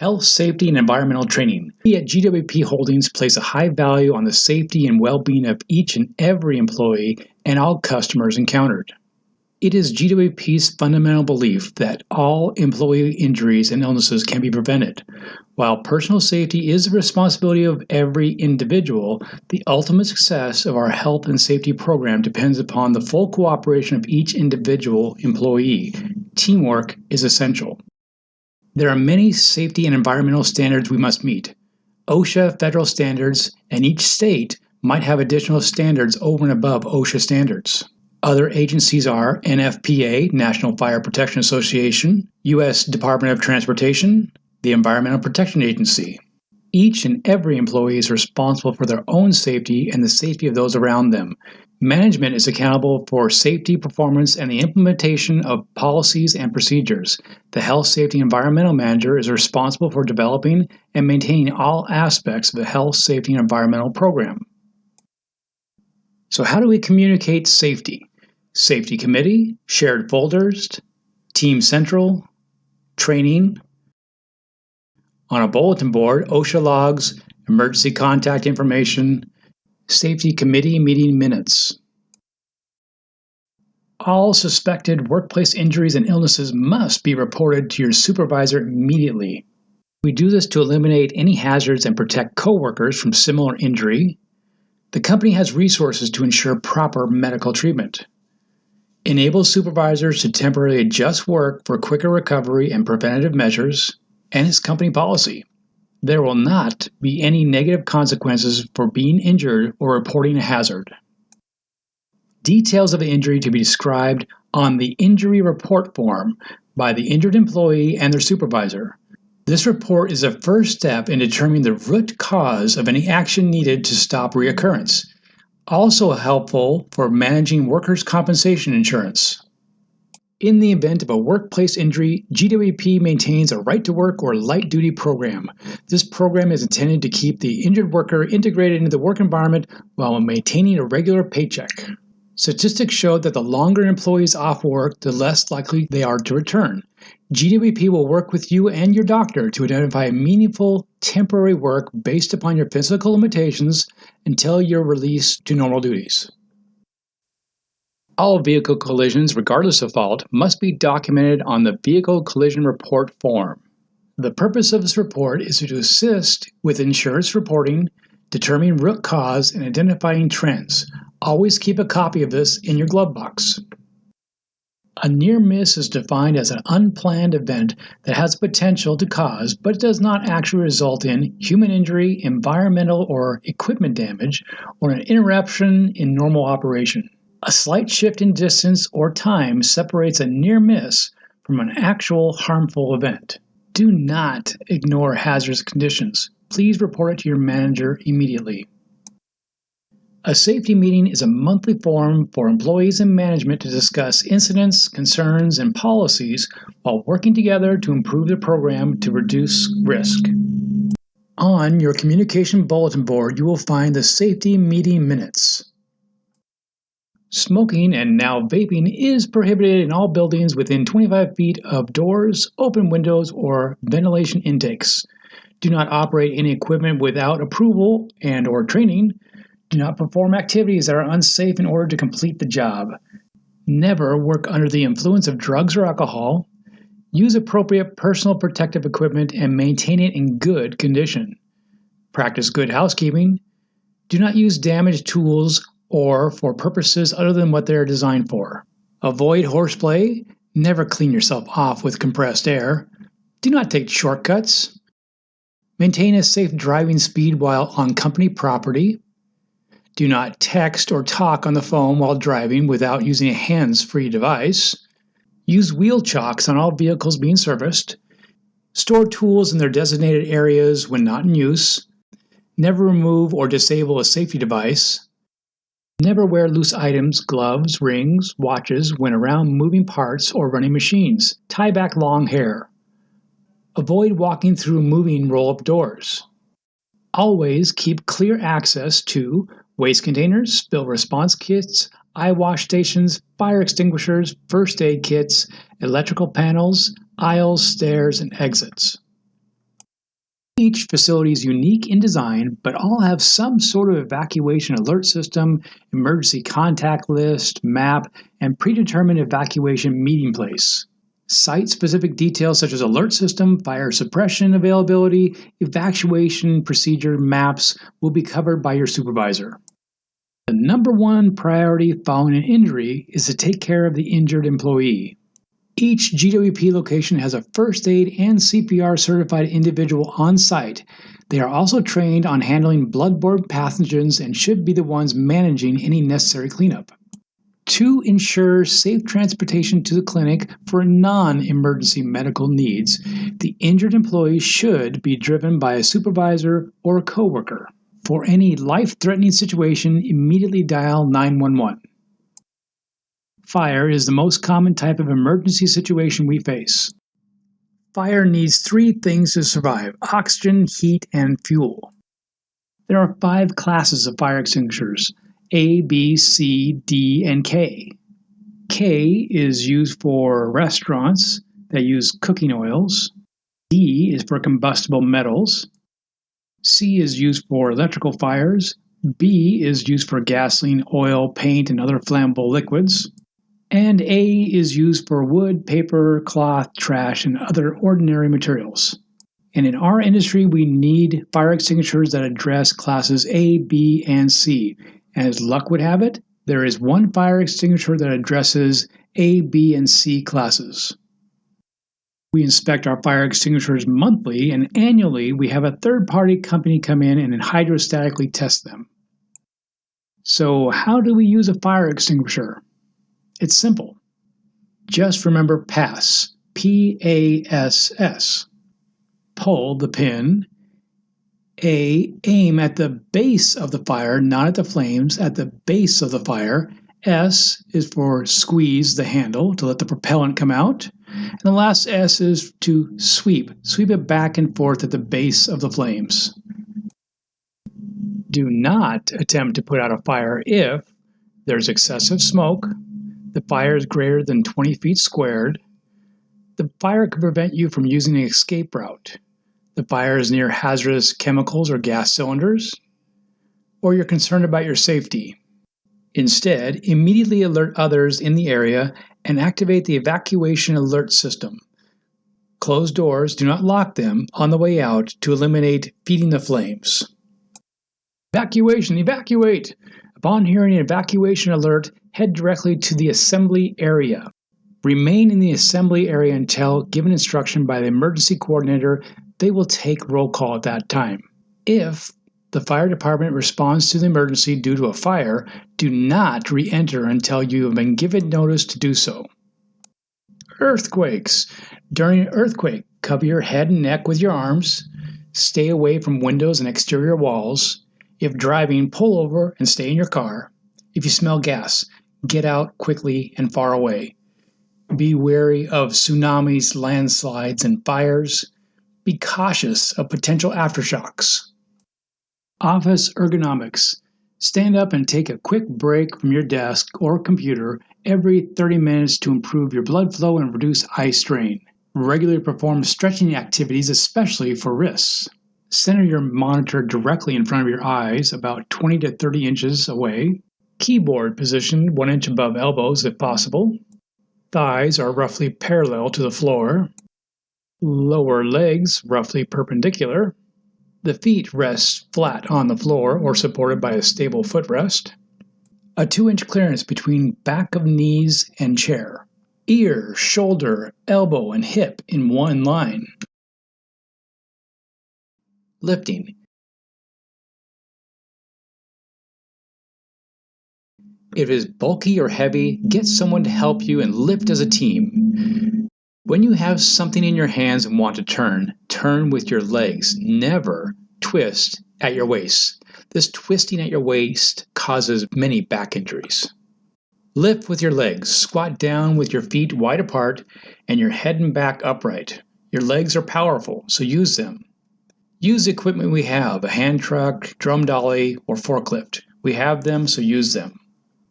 Health, safety, and environmental training. We at GWP Holdings place a high value on the safety and well-being of each and every employee and all customers encountered. It is GWP's fundamental belief that all employee injuries and illnesses can be prevented. While personal safety is the responsibility of every individual, the ultimate success of our health and safety program depends upon the full cooperation of each individual employee. Teamwork is essential. There are many safety and environmental standards we must meet. OSHA federal standards, and each state might have additional standards over and above OSHA standards. Other agencies are NFPA, National Fire Protection Association, U.S. Department of Transportation, the Environmental Protection Agency. Each and every employee is responsible for their own safety and the safety of those around them. Management is accountable for safety performance and the implementation of policies and procedures. The Health, Safety, and Environmental Manager is responsible for developing and maintaining all aspects of the Health, Safety, and Environmental program. So how do we communicate safety? Safety Committee, shared folders, Team Central, training. On a bulletin board, OSHA logs, emergency contact information, Safety Committee meeting minutes. All suspected workplace injuries and illnesses must be reported to your supervisor immediately. We do this to eliminate any hazards and protect coworkers from similar injury. The company has resources to ensure proper medical treatment. Enable supervisors to temporarily adjust work for quicker recovery and preventative measures, and its company policy. There will not be any negative consequences for being injured or reporting a hazard. Details of the injury to be described on the injury report form by the injured employee and their supervisor. This report is a first step in determining the root cause of any action needed to stop reoccurrence. Also helpful for managing workers' compensation insurance. In the event of a workplace injury, GWP maintains a right-to-work or light-duty program. This program is intended to keep the injured worker integrated into the work environment while maintaining a regular paycheck. Statistics show that the longer employees off work, the less likely they are to return. GWP will work with you and your doctor to identify meaningful temporary work based upon your physical limitations until you're released to normal duties. All vehicle collisions, regardless of fault, must be documented on the Vehicle Collision Report form. The purpose of this report is to assist with insurance reporting, determining root cause, and identifying trends. Always keep a copy of this in your glove box. A near miss is defined as an unplanned event that has potential to cause, but does not actually result in human injury, environmental or equipment damage, or an interruption in normal operation. A slight shift in distance or time separates a near miss from an actual harmful event. Do not ignore hazardous conditions. Please report it to your manager immediately. A safety meeting is a monthly forum for employees and management to discuss incidents, concerns, and policies while working together to improve the program to reduce risk. On your communication bulletin board, you will find the safety meeting minutes. Smoking, and now vaping, is prohibited in all buildings within 25 feet of doors, open windows, or ventilation intakes. Do not operate any equipment without approval and/or training. Do not perform activities that are unsafe in order to complete the job. Never work under the influence of drugs or alcohol. Use appropriate personal protective equipment and maintain it in good condition. Practice good housekeeping. Do not use damaged tools or for purposes other than what they are designed for. Avoid horseplay. Never clean yourself off with compressed air. Do not take shortcuts. Maintain a safe driving speed while on company property. Do not text or talk on the phone while driving without using a hands-free device. Use wheel chocks on all vehicles being serviced. Store tools in their designated areas when not in use. Never remove or disable a safety device. Never wear loose items, gloves, rings, watches when around moving parts or running machines. Tie back long hair. Avoid walking through moving roll-up doors. Always keep clear access to waste containers, spill response kits, eye wash stations, fire extinguishers, first aid kits, electrical panels, aisles, stairs, and exits. Each facility is unique in design, but all have some sort of evacuation alert system, emergency contact list, map, and predetermined evacuation meeting place. Site-specific details such as alert system, fire suppression availability, evacuation procedure maps will be covered by your supervisor. The number one priority following an injury is to take care of the injured employee. Each GWP location has a first aid and CPR certified individual on site. They are also trained on handling bloodborne pathogens and should be the ones managing any necessary cleanup. To ensure safe transportation to the clinic for non-emergency medical needs, the injured employee should be driven by a supervisor or a coworker. For any life-threatening situation, immediately dial 911. Fire is the most common type of emergency situation we face. Fire needs three things to survive: oxygen, heat, and fuel. There are 5 classes of fire extinguishers: A, B, C, D, and K. K is used for restaurants that use cooking oils. D is for combustible metals. C is used for electrical fires. B is used for gasoline, oil, paint, and other flammable liquids. And A is used for wood, paper, cloth, trash, and other ordinary materials. And in our industry, we need fire extinguishers that address classes A, B, and C. And as luck would have it, there is one fire extinguisher that addresses A, B, and C classes. We inspect our fire extinguishers monthly, and annually we have a third-party company come in and hydrostatically test them. So how do we use a fire extinguisher? It's simple. Just remember PASS, P-A-S-S. Pull the pin. A, aim at the base of the fire, not at the flames, at the base of the fire. S is for squeeze the handle to let the propellant come out. And the last S is to sweep. Sweep it back and forth at the base of the flames. Do not attempt to put out a fire if there's excessive smoke, the fire is greater than 20 feet squared, the fire could prevent you from using an escape route, the fire is near hazardous chemicals or gas cylinders, or you're concerned about your safety. Instead, immediately alert others in the area and activate the evacuation alert system. Close doors, do not lock them on the way out to eliminate feeding the flames. Evacuation, evacuate! Upon hearing an evacuation alert, head directly to the assembly area. Remain in the assembly area until given instruction by the emergency coordinator. They will take roll call at that time. If the fire department responds to the emergency due to a fire, do not re-enter until you have been given notice to do so. Earthquakes. During an earthquake, cover your head and neck with your arms. Stay away from windows and exterior walls. If driving, pull over and stay in your car. If you smell gas, get out quickly and far away. Be wary of tsunamis, landslides, and fires. Be cautious of potential aftershocks. Office ergonomics. Stand up and take a quick break from your desk or computer every 30 minutes to improve your blood flow and reduce eye strain. Regularly perform stretching activities, especially for wrists. Center your monitor directly in front of your eyes, about 20 to 30 inches away. Keyboard position 1 inch above elbows if possible. Thighs are roughly parallel to the floor. Lower legs roughly perpendicular. The feet rest flat on the floor or supported by a stable footrest. A 2-inch clearance between back of knees and chair. Ear, shoulder, elbow, and hip in one line. Lifting. If it is bulky or heavy, get someone to help you and lift as a team. When you have something in your hands and want to turn with your legs. Never twist at your waist. This twisting at your waist causes many back injuries. Lift with your legs. Squat down with your feet wide apart and your head and back upright. Your legs are powerful, so use them. Use the equipment we have, a hand truck, drum dolly, or forklift. We have them, so use them.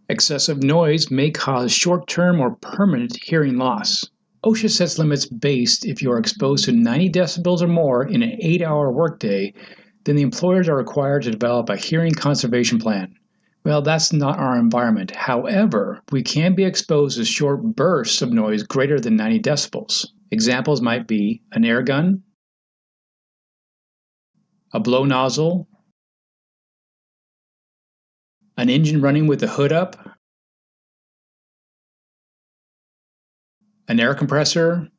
Excessive noise may cause short-term or permanent hearing loss. OSHA sets limits based if you are exposed to 90 decibels or more in an 8-hour workday, then the employers are required to develop a hearing conservation plan. Well, that's not our environment. However, we can be exposed to short bursts of noise greater than 90 decibels. Examples might be an air gun, a blow nozzle, an engine running with the hood up, an air compressor,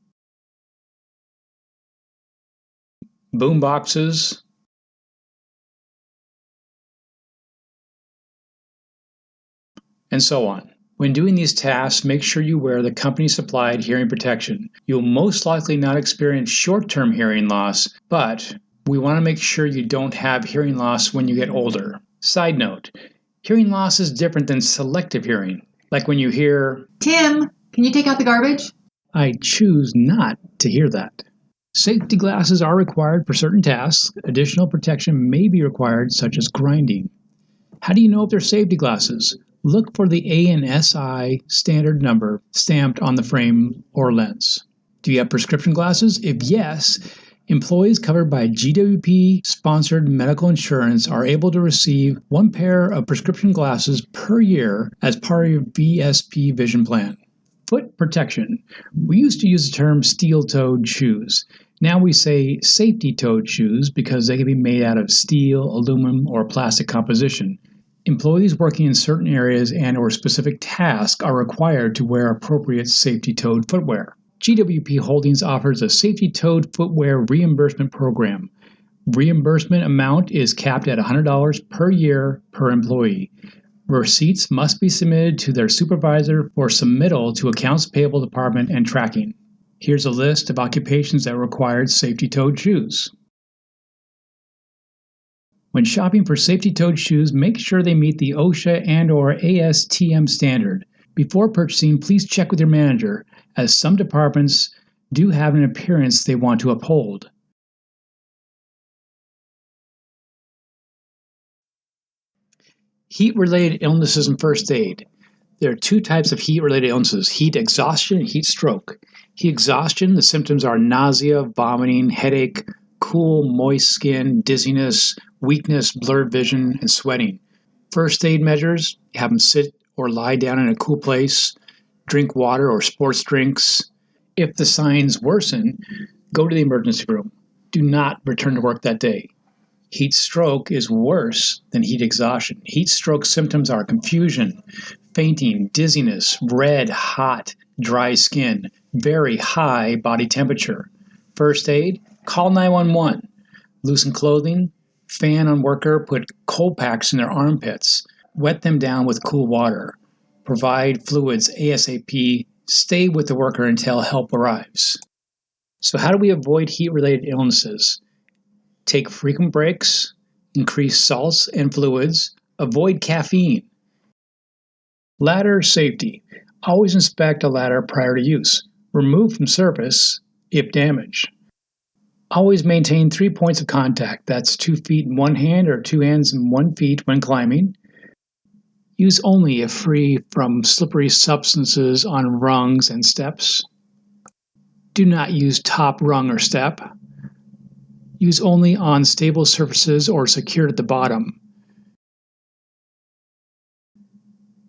boom boxes, and so on. When doing these tasks, make sure you wear the company-supplied hearing protection. You'll most likely not experience short-term hearing loss, but we want to make sure you don't have hearing loss when you get older. Side note, hearing loss is different than selective hearing. Like when you hear, "Tim, can you take out the garbage?" I choose not to hear that. Safety glasses are required for certain tasks. Additional protection may be required, such as grinding. How do you know if they're safety glasses? Look for the ANSI standard number stamped on the frame or lens. Do you have prescription glasses? If yes, employees covered by GWP-sponsored medical insurance are able to receive one pair of prescription glasses per year as part of your VSP vision plan. Foot protection. We used to use the term steel-toed shoes. Now we say safety-toed shoes because they can be made out of steel, aluminum, or plastic composition. Employees working in certain areas and/or specific tasks are required to wear appropriate safety-toed footwear. GWP Holdings offers a safety-toed footwear reimbursement program. Reimbursement amount is capped at $100 per year per employee. Receipts must be submitted to their supervisor for submittal to Accounts Payable Department and tracking. Here's a list of occupations that required safety-toed shoes. When shopping for safety-toed shoes, make sure they meet the OSHA and/or ASTM standard. Before purchasing, please check with your manager, as some departments do have an appearance they want to uphold. Heat-related illnesses and first aid. There are two types of heat-related illnesses, heat exhaustion and heat stroke. Heat exhaustion, the symptoms are nausea, vomiting, headache, cool, moist skin, dizziness, weakness, blurred vision, and sweating. First aid measures, have them sit or lie down in a cool place, drink water or sports drinks. If the signs worsen, go to the emergency room. Do not return to work that day. Heat stroke is worse than heat exhaustion. Heat stroke symptoms are confusion, fainting, dizziness, red, hot, dry skin, very high body temperature. First aid, call 911. Loosen clothing, fan on worker, put cold packs in their armpits, wet them down with cool water. Provide fluids ASAP, stay with the worker until help arrives. So how do we avoid heat-related illnesses? Take frequent breaks, increase salts and fluids, avoid caffeine. Ladder safety. Always inspect a ladder prior to use. Remove from service if damaged. Always maintain 3 points of contact. That's 2 feet in one hand or 2 hands and 1 feet when climbing. Use only if free from slippery substances on rungs and steps. Do not use top rung or step. Use only on stable surfaces or secured at the bottom.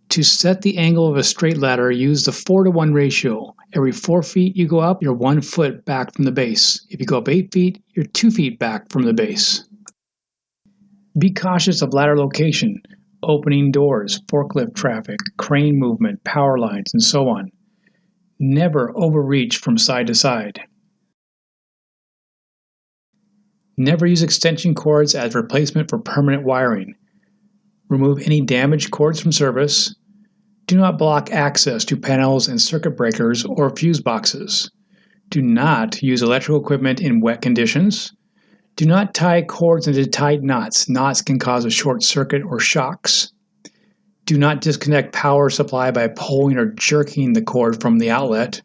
To set the angle of a straight ladder, use the 4-to-1 ratio. Every 4 feet you go up, you're 1 foot back from the base. If you go up 8 feet, you're 2 feet back from the base. Be cautious of ladder location, opening doors, forklift traffic, crane movement, power lines, and so on. Never overreach from side to side. Never use extension cords as replacement for permanent wiring. Remove any damaged cords from service. Do not block access to panels and circuit breakers or fuse boxes. Do not use electrical equipment in wet conditions. Do not tie cords into tight knots. Knots can cause a short circuit or shocks. Do not disconnect power supply by pulling or jerking the cord from the outlet.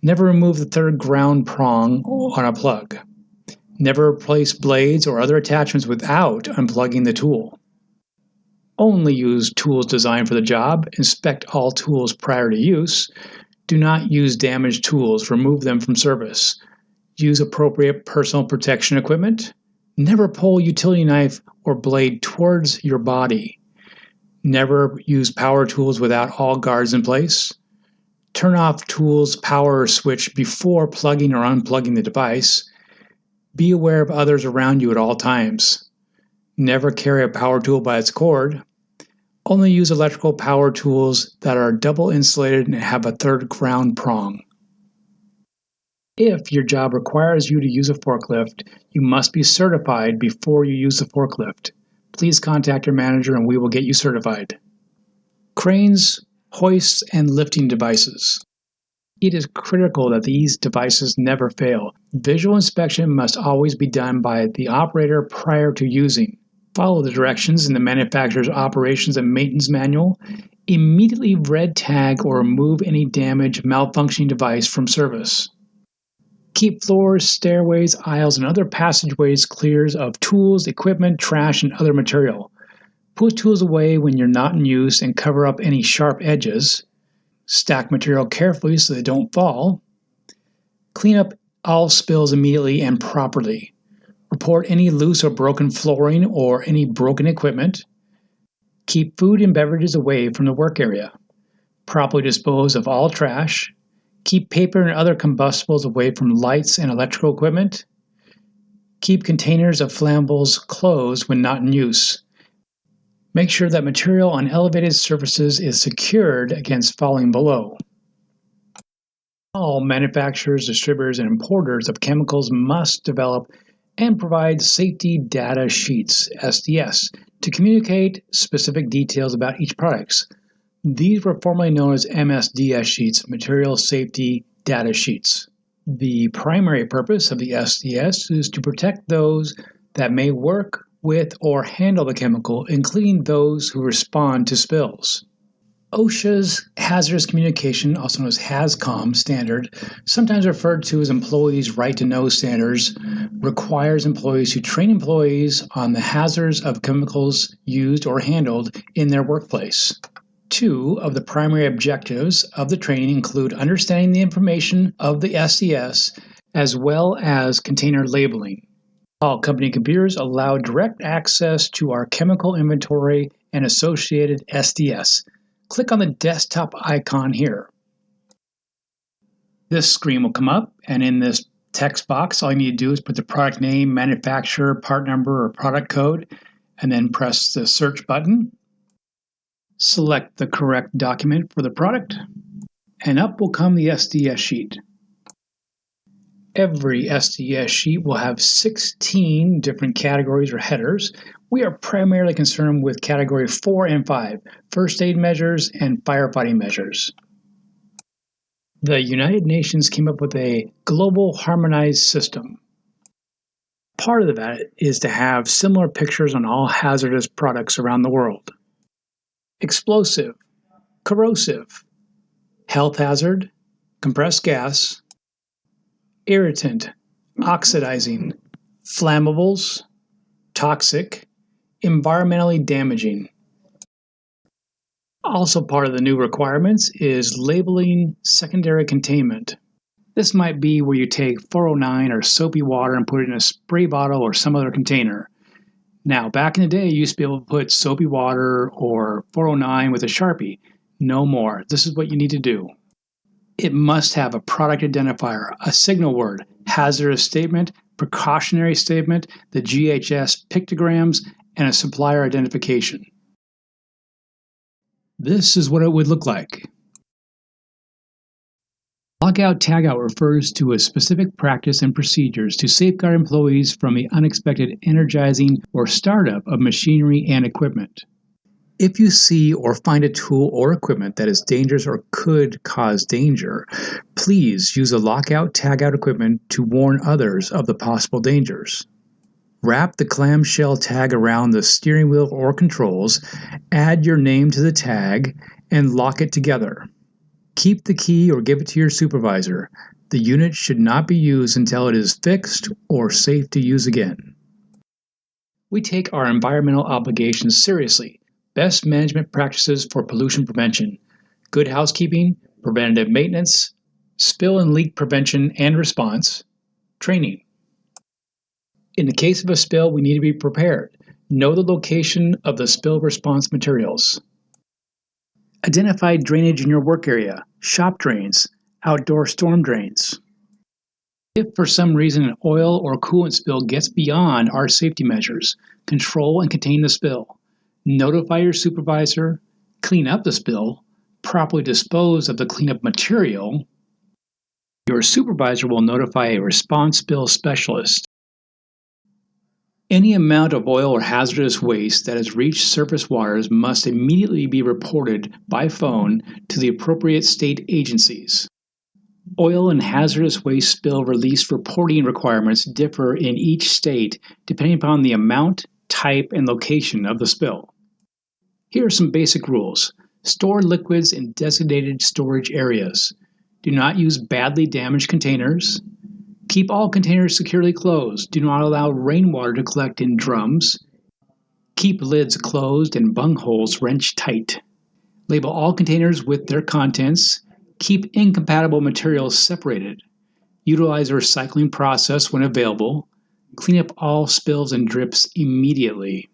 Never remove the third ground prong on a plug. Never replace blades or other attachments without unplugging the tool. Only use tools designed for the job. Inspect all tools prior to use. Do not use damaged tools. Remove them from service. Use appropriate personal protection equipment. Never pull a utility knife or blade towards your body. Never use power tools without all guards in place. Turn off tools, power, or switch before plugging or unplugging the device. Be aware of others around you at all times. Never carry a power tool by its cord. Only use electrical power tools that are double insulated and have a third ground prong. If your job requires you to use a forklift, you must be certified before you use the forklift. Please contact your manager and we will get you certified. Cranes, hoists, and lifting devices. It is critical that these devices never fail. Visual inspection must always be done by the operator prior to using. Follow the directions in the manufacturer's operations and maintenance manual. Immediately red tag or remove any damaged, malfunctioning device from service. Keep floors, stairways, aisles, and other passageways clear of tools, equipment, trash, and other material. Put tools away when you're not in use and cover up any sharp edges. Stack material carefully so they don't fall. Clean up all spills immediately and properly. Report any loose or broken flooring or any broken equipment. Keep food and beverages away from the work area. Properly dispose of all trash. Keep paper and other combustibles away from lights and electrical equipment. Keep containers of flammables closed when not in use. Make sure that material on elevated surfaces is secured against falling below. All manufacturers, distributors, and importers of chemicals must develop and provide safety data sheets, SDS, to communicate specific details about each product. These were formerly known as MSDS sheets, Material Safety Data Sheets. The primary purpose of the SDS is to protect those that may work with or handle the chemical, including those who respond to spills. OSHA's Hazardous Communication, also known as HAZCOM standard, sometimes referred to as Employees' Right to Know standards, requires employees to train employees on the hazards of chemicals used or handled in their workplace. Two of the primary objectives of the training include understanding the information of the SDS as well as container labeling. All company computers allow direct access to our chemical inventory and associated SDS. Click on the desktop icon here. This screen will come up, and in this text box, all you need to do is put the product name, manufacturer, part number, or product code, and then press the search button. Select the correct document for the product, and up will come the SDS sheet. Every SDS sheet will have 16 different categories or headers. We are primarily concerned with category 4 and 5, first aid measures and firefighting measures. The United Nations came up with a global harmonized system. Part of that is to have similar pictures on all hazardous products around the world. Explosive, corrosive, health hazard, compressed gas, irritant, oxidizing, flammables, toxic, environmentally damaging. Also part of the new requirements is labeling secondary containment. This might be where you take 409 or soapy water and put it in a spray bottle or some other container. Now, back in the day, you used to be able to put soapy water or 409 with a Sharpie. No more. This is what you need to do. It must have a product identifier, a signal word, hazardous statement, precautionary statement, the GHS pictograms, and a supplier identification. This is what it would look like. Lockout tagout refers to a specific practice and procedures to safeguard employees from the unexpected energizing or startup of machinery and equipment. If you see or find a tool or equipment that is dangerous or could cause danger, please use the lockout tagout equipment to warn others of the possible dangers. Wrap the clamshell tag around the steering wheel or controls, add your name to the tag, and lock it together. Keep the key or give it to your supervisor. The unit should not be used until it is fixed or safe to use again. We take our environmental obligations seriously. Best management practices for pollution prevention, good housekeeping, preventative maintenance, spill and leak prevention and response, training. In the case of a spill, we need to be prepared. Know the location of the spill response materials. Identify drainage in your work area, shop drains, outdoor storm drains. If for some reason an oil or coolant spill gets beyond our safety measures, control and contain the spill. Notify your supervisor, clean up the spill, properly dispose of the cleanup material. Your supervisor will notify a response spill specialist. Any amount of oil or hazardous waste that has reached surface waters must immediately be reported by phone to the appropriate state agencies. Oil and hazardous waste spill release reporting requirements differ in each state depending upon the amount, type, and location of the spill. Here are some basic rules. Store liquids in designated storage areas. Do not use badly damaged containers. Keep all containers securely closed. Do not allow rainwater to collect in drums. Keep lids closed and bungholes wrenched tight. Label all containers with their contents. Keep incompatible materials separated. Utilize a recycling process when available. Clean up all spills and drips immediately.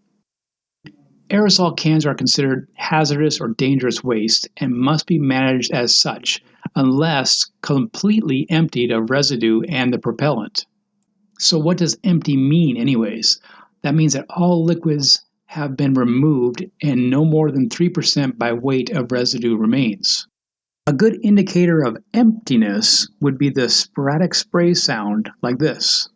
Aerosol cans are considered hazardous or dangerous waste and must be managed as such, unless completely emptied of residue and the propellant. So what does empty mean anyways? That means that all liquids have been removed and no more than 3% by weight of residue remains. A good indicator of emptiness would be the sporadic spray sound like this.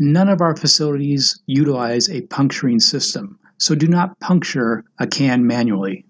None of our facilities utilize a puncturing system, so do not puncture a can manually.